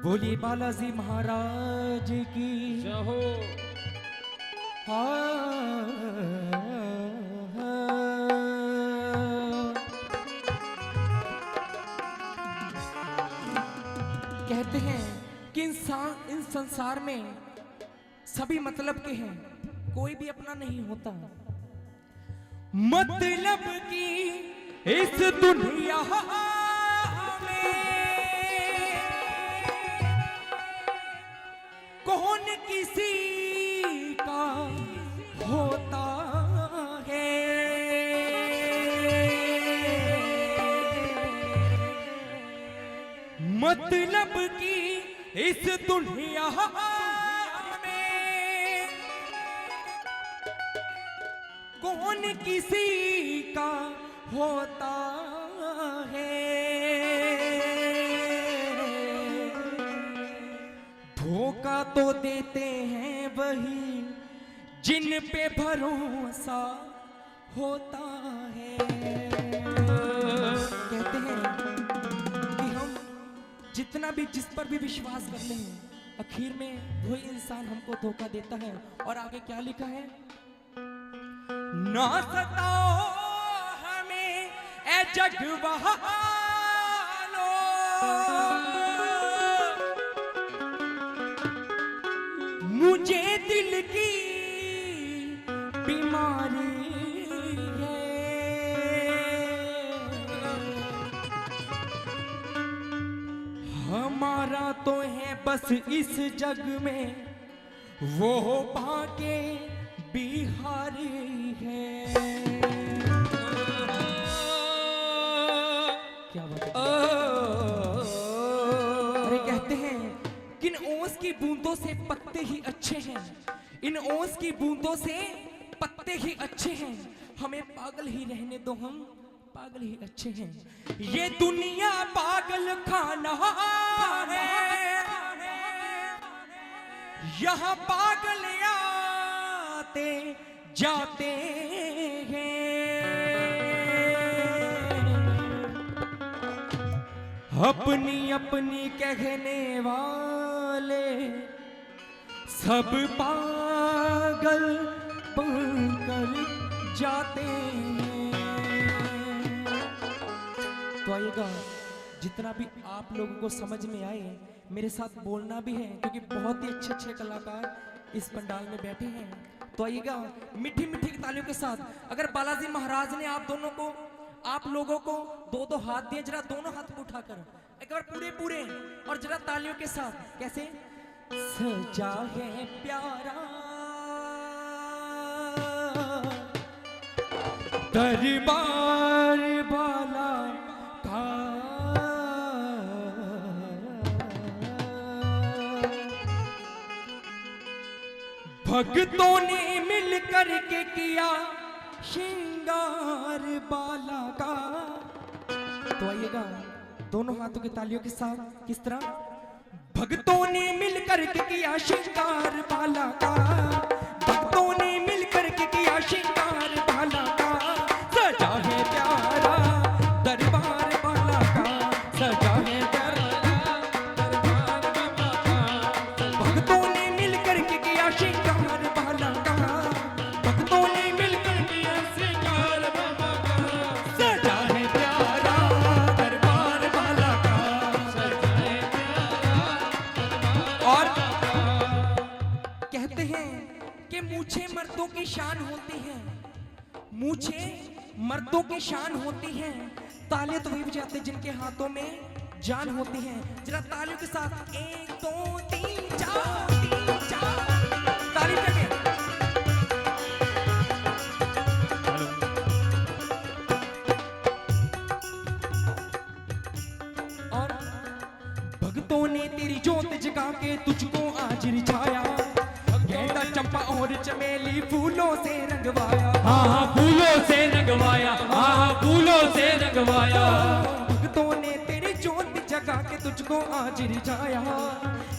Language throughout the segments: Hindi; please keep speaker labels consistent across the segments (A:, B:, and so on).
A: बोलिए बालाजी महाराज की
B: जय हो।
A: कहते हैं कि इंसान इस संसार में सभी मतलब के हैं, कोई भी अपना नहीं होता। मतलब की इस दुनिया कौन किसी का होता है। मतलब कि इस दुनिया में कौन किसी का होता है। धोखा तो देते हैं वही जिन पे भरोसा होता है। कहते हैं कि हम जितना भी जिस पर भी विश्वास करते हैं, आखिर में वही इंसान हमको धोखा देता है। और आगे क्या लिखा है, ना सताओ हमें ए जग बहालो, मुझे दिल की बीमारी है। हमारा तो है बस इस जग में वो बाके बिहारी है। क्या बात है? अरे कहते हैं कि इन ओस की बूंदों से पत्ते ही अच्छे हैं, इन ओस की बूंदों से पत्ते ही अच्छे हैं। हमें पागल ही रहने दो, हम पागल ही अच्छे हैं। ये दुनिया पागल खाना है, यहाँ पागल आते जाते हैं। अपनी अपनी कहने वाले सब पागल बनकर जाते हैं। तो आइएगा, जितना भी आप लोगों को समझ में आए मेरे साथ बोलना भी है, क्योंकि बहुत ही अच्छे अच्छे कलाकार इस पंडाल में बैठे हैं। तो आइएगा मीठी मीठी तालियों के साथ। अगर बालाजी महाराज ने आप लोगों को दो दो हाथ दिए, जरा दोनों हाथ को उठाकर एक बार पूरे पूरे और जरा तालियों के साथ। कैसे? सजा है प्यारा दरबार वाला का, भक्तों ने मिल कर के किया श्रृंगार बाला का। तो आइएगा दोनों हाथों की तालियों के साथ। किस तरह? भक्तों ने मिल कर के किया श्रृंगार बाला का, भक्तों ने मिल कर के किया श्रृंगार बाला का। सजा है प्यारा दरबार वाला का, सजा है प्यारा दरबार वाला का। भक्तों ने मिल कर के किया श्रृंगार बाला का, भक्तों ने मिल कर किया श्रृंगार बाला का। सजा है प्यारा दरबार वाला का, सजा है प्यारा। और कहते हैं कि मूछे मर्दों की शान होती है, मूछे मर्दों की शान होती हैं, ताले तो वही बजाते जिनके हाथों में जान होती है। जरा तालियों के साथ 1 2 3 4 ताली बजा के। और भक्तों ने तेरी जोत जगा के तुझको आज रिझाया, गेंदा चंपा और चमेली फूलों से रंगवाया।
B: हाँ फूलों से रंगवाया, हाँ फूलों से रंगवाया।
A: भक्तों ने तेरी जोत जगा के तुझको आज रिझाया,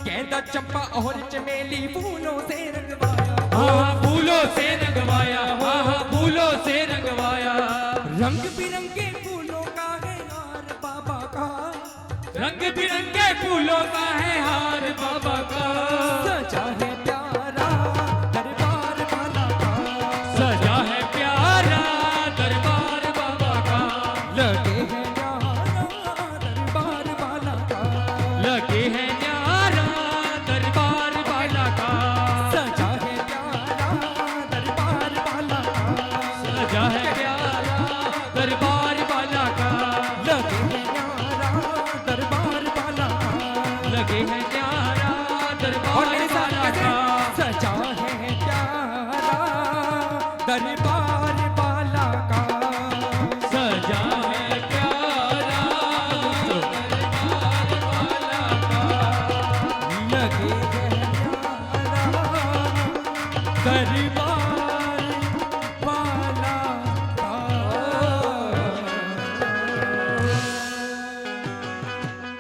A: गेंदा चंपा और चमेली फूलों से रंगवाया।
B: हाँ फूलों से रंगवाया, हाँ फूलों से रंगवाया।
A: रंग बिरंगे फूलों का है हार बाबा का,
B: रंग बिरंगे फूलों का है हार बाबा का
A: सजा है प्यारा दरबार बाला का,
B: सजा है प्यारा दरबार बाबा का
A: लगे है न्यारा दरबार बाला का,
B: लगे है न्यारा दरबार बाला का
A: सजा है प्यारा दरबार बाला का,
B: सजा है प्यारा दरबार बाला का
A: लगे है न्यारा दरबार बाला का,
B: लगे है न्यारा
A: और
B: दरबार
A: मेरे साथ
B: बाला
A: कैसे?
B: का
A: सजा है प्यारा दरबार